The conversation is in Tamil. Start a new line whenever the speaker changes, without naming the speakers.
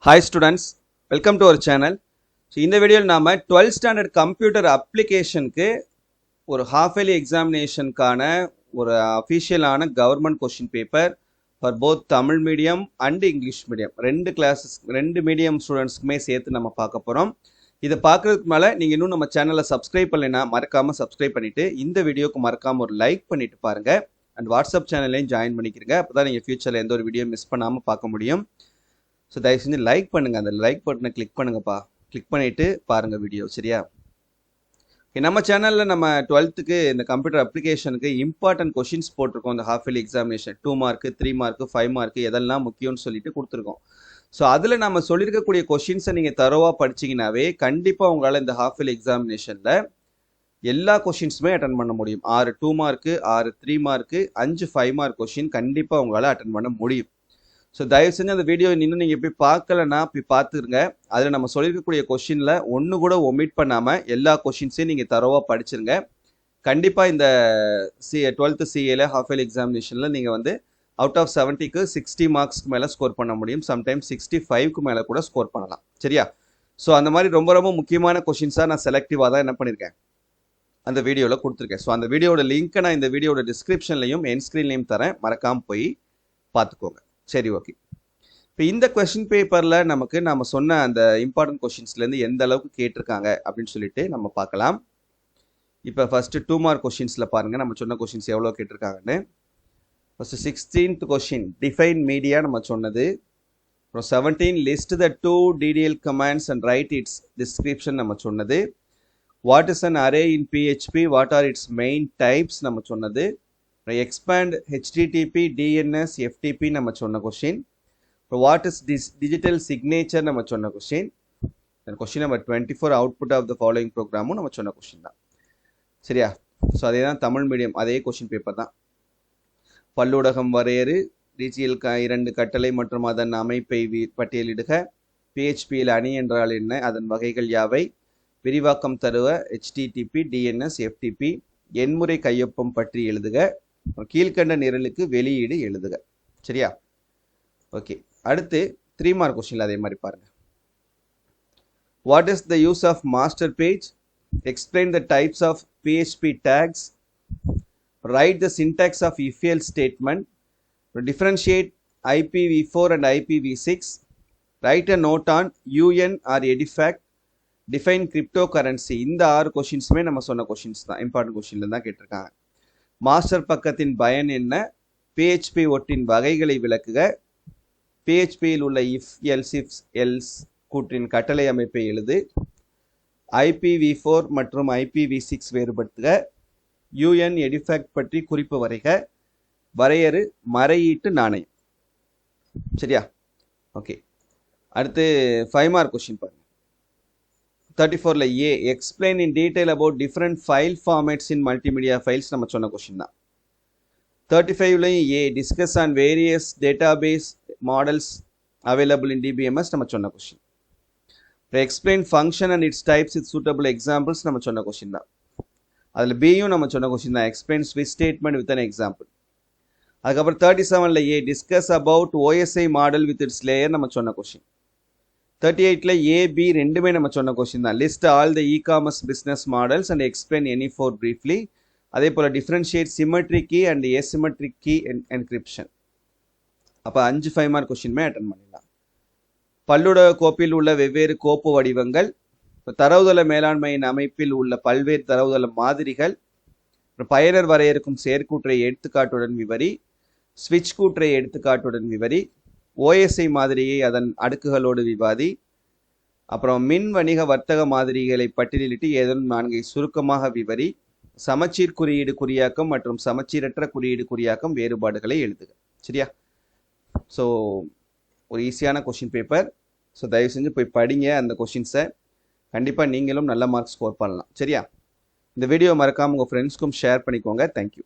Hi students, welcome to our channel. So in the video நாம 12th standard computer application க்கு ஒரு half yearly examination கான ஒரு official ஆன government question paper for both Tamil medium and English medium ரெண்டு medium ஸ்டூடண்ட்ஸ்க்குமே சேர்த்து நம்ம பார்க்க போறோம். இதை பார்க்கறதுக்கு மேல நீங்க இன்னும் நம்ம சேனலை சப்ஸ்கிரைப் பண்ணலைன்னா மறக்காம சப்ஸ்கிரைப் பண்ணிட்டு இந்த வீடியோக்கு மறக்காம ஒரு லைக் பண்ணிட்டு பாருங்க அண்ட் வாட்ஸ்அப் சேனல்லையும் ஜாயின் பண்ணிக்கிறங்க. அப்பதான் நீங்க ஃபியூச்சர்ல எந்த ஒரு வீடியோ மிஸ் பண்ணாம பார்க்க முடியும். ஸோ தயவு செஞ்சு லைக் பண்ணுங்க, அந்த லைக் பட்டனை கிளிக் பண்ணுங்கப்பா. கிளிக் பண்ணிட்டு பாருங்க வீடியோ, சரியா? நம்ம சேனலில் நம்ம 12th இந்த கம்ப்யூட்டர் அப்ளிகேஷனுக்கு இம்பார்ட்டன்ட் கொஷின்ஸ் போட்டிருக்கோம். இந்த half yearly examination 2 mark 3 mark 5 mark எதெல்லாம் முக்கியம்னு சொல்லிட்டு கொடுத்துருக்கோம். ஸோ அதில் நம்ம சொல்லியிருக்கக்கூடிய கொஷின்ஸை நீங்கள் தரோவாக படிச்சிங்கனாவே கண்டிப்பாக உங்களால் இந்த ஹாஃப் இயர்லி எக்ஸாமினேஷனில் எல்லா கொஷின்ஸுமே அட்டன் பண்ண முடியும். 6 2 மார்க்கு, 6 3 மார்க்கு, 5 5 மார்க் கொஷின் கண்டிப்பாக உங்களால் அட்டன் பண்ண முடியும். ஸோ தயவு செஞ்சு அந்த வீடியோ இன்னும் நீங்கள் போய் பார்க்கலன்னா போய் பார்த்துருங்க. அதில் நம்ம சொல்லியிருக்கக்கூடிய கொஷினில் ஒன்று கூட ஒமிட் பண்ணாமல் எல்லா கொஷின்ஸையும் நீங்கள் தரோவாக படிச்சிருங்க. கண்டிப்பாக இந்த 12th CAல ஹாஃப் இயர்லி எக்ஸாமினேஷனில் நீங்கள் வந்து அவுட் ஆஃப் 70க்கு 60 மார்க்ஸ்க்கு மேலே ஸ்கோர் பண்ண முடியும். சம்டைம்ஸ் 65க்கு மேலே கூட ஸ்கோர் பண்ணலாம், சரியா? ஸோ அந்த மாதிரி ரொம்ப ரொம்ப முக்கியமான கொஷின்ஸாக நான் செலக்டிவாக தான் என்ன பண்ணியிருக்கேன் அந்த வீடியோவில் கொடுத்துருக்கேன். ஸோ அந்த வீடியோட லிங்க்கை நான் இந்த வீடியோட டிஸ்கிரிப்ஷன்லையும் என் ஸ்க்ரீன்லையும் தரேன், மறக்காமல் போய் பார்த்துக்கோங்க. சரி, ஓகே. இப்போ இந்த கொஸ்டின் பேப்பரில் நமக்கு நம்ம சொன்ன அந்த இம்பார்ட்டன்ட் கொஷின்ஸ்லேருந்து எந்த அளவுக்கு கேட்டிருக்காங்க அப்படின்னு சொல்லிட்டு நம்ம பார்க்கலாம். இப்போ ஃபர்ஸ்ட் 2 மார்க் கொஷின்ஸில் பாருங்கள் நம்ம சொன்ன கொஷின்ஸ் எவ்வளோ கேட்டிருக்காங்கன்னு. First 16th question define media நம்ம சொன்னது. அப்புறம் 17 list the 2 DDL commands and write its description நம்ம சொன்னது. What is an array in PHP, what are its main types நம்ம சொன்னது. எக்ஸ்பேண்ட் HTTP, DNS, FTP நம்ம சொன்ன question. What is digital signature நம்ம சொன்ன கொஷின். Question number 24 output of the following ப்ரோக்ராமும் நம்ம சொன்ன கொஷின் தான், சரியா? ஸோ அதே தான் தமிழ் மீடியம், அதே கொஷின் பேப்பர் தான். பல்லூடகம் வரையறு, DCL 2 கட்டளை மற்றும் அதன் அமைப்பை பட்டியலிடுக, PHPயில் அணி என்றால் என்ன, அதன் வகைகள் யாவை, விரிவாக்கம் தருவ HTTP, DNS, FTP, எண்முறை கையொப்பம் பற்றி எழுதுக, கீழ்கண்ட நிரலுக்கு வெளியீடு எழுதுக, சரியா? ஓகே. அடுத்து 3 மார்க் கொஸ்டின்ல அதே மாதிரி பாருங்க. What is the use of master page, explain the types of PHP tags, write the syntax of if else statement, differentiate IPv4 and IPv6, write a note on UN or EDIFACT, define cryptocurrency. இந்த 6 கொஷின்ஸுமே நம்ம சொன்ன கொஷின்ஸ் தான், இம்பார்ட்டன்ட் கொஷின்ல தான் கேட்டிருக்காங்க. மாஸ்டர் பக்கத்தின் பயன் என்ன, PHP ஒட்டின் வகைகளை விளக்குக, PHPயில் உள்ள if else கூற்றின் கட்டளை அமைப்பை எழுது, IPv4 மற்றும் IPv6 வேறுபடுத்துக, UN EDIFACT பற்றி குறிப்பு வரைக, வரையறு மறையீட்டு நாணயம், சரியா? ஓகே. அடுத்து 5 மார்க் கொஷின் பாருங்க. 34ல A, explain in detail about different file formats in multimedia files நம்ம சொன்ன கொஷின் தான். 35லையும் A, discuss on various database models available in DBMS நம்ம சொன்ன question. explain function and its types with suitable examples நம்ம சொன்ன கொஷின் தான். அதில் Bயும் நம்ம சொன்ன கொஷின் தான், explain switch statement with an example. அதுக்கப்புறம் 37ல A, discuss about OSI model with its layer நம்ம சொன்ன கொஷின். 38ல A, B ரெண்டுமே நம்ம சொன்ன கொஸ்டின் தான். List all the e-commerce business models and explain any four briefly. அதே போல் differentiate symmetric key and asymmetric key encryption. அப்போ 5 5 மார்க் கொஸ்டின்மே அட்டன் பண்ணிடலாம். பல்லுடக கோப்பில் உள்ள வெவ்வேறு கோப்பு வடிவங்கள், தரவுதள மேலாண்மையின் அமைப்பில் உள்ள பல்வேறு தரவுதள மாதிரிகள், பயனர் வரையறுக்கும் செயற்கூற்றை எடுத்துக்காட்டுடன் விவரி, ஸ்விட்ச் கூற்றை எடுத்துக்காட்டுடன் விவரி, OSI மாதிரியை அதன் அடுக்குகளோடு விவாதி, அப்புறம் மின் வணிக வர்த்தக மாதிரிகளை பட்டியலிட்டு ஏதேனும் 4 சுருக்கமாக விவரி, சமச்சீர் குறியீடு குறியாக்கம் மற்றும் சமச்சீரற்ற குறியீடு குறியாக்கம் வேறுபாடுகளை எழுதுக, சரியா? ஸோ ஒரு ஈஸியான கொஷின் பேப்பர். ஸோ தயவு செஞ்சு போய் படிங்க அந்த கொஷின்ஸை, கண்டிப்பாக நீங்களும் நல்ல மார்க் ஸ்கோர் பண்ணலாம், சரியா? இந்த வீடியோ மறக்காமல் உங்கள் ஃப்ரெண்ட்ஸ்க்கும் ஷேர் பண்ணிக்கோங்க. தேங்க்யூ.